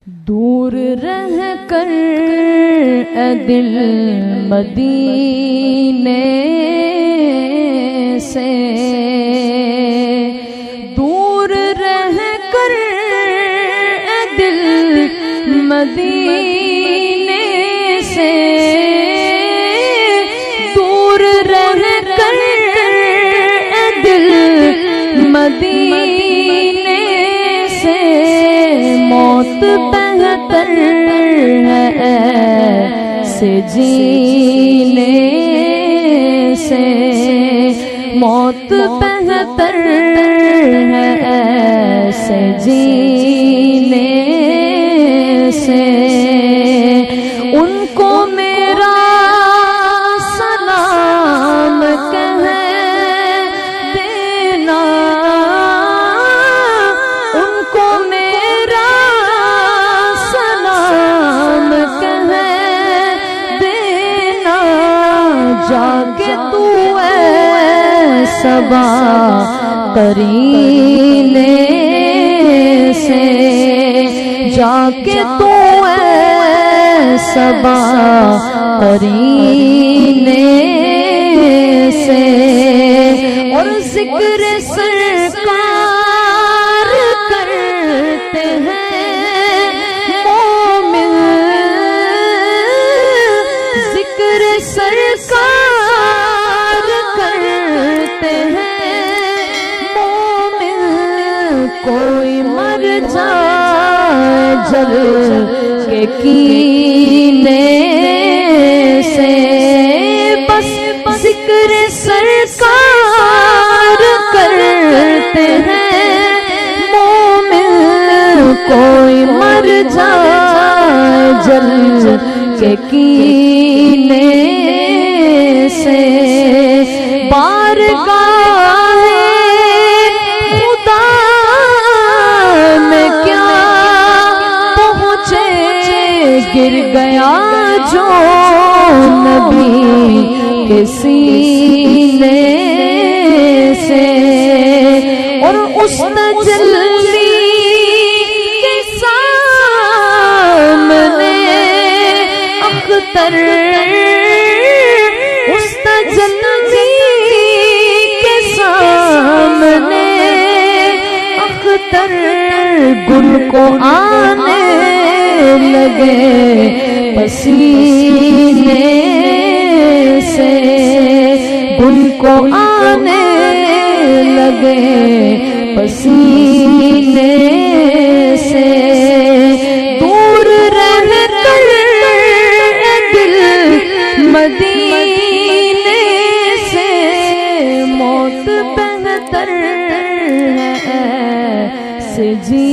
दूर रह कर ए दिल मदीने से, दूर रह कर ए दिल मदीने से, दूर रह कर ए दिल मदीने से, मौत बेहतर है ऐसे जीने से, मौत बेहतर है ऐसे जीने से। उनको मेरा सलाम कह देना, उनको मेरा सलाम कह देना, जाके तू सबा करीने से, जाके तू सबा करीने से। और जिक्र सरकार करते हैं मोमिन, जिक्र सरकार करते हैं मोमिन। कोई मर जाए जल के कीने से, बस जिक्र सरकार करते हैं मोमिन। कोई मर जाए जल के कीने से। बारगाहे खुदा में क्या पहुँचे, गिर गया जो नबी के सीने से। और उस तजल्ली के सामने अख्तर, उस तजल्ली के सामने अख्तर गुल को आने लगे पसीने से, गुल को आने लगे पसीने से। दूर रह कर दिल मदीने से, मौत बेहतर है ऐसे जी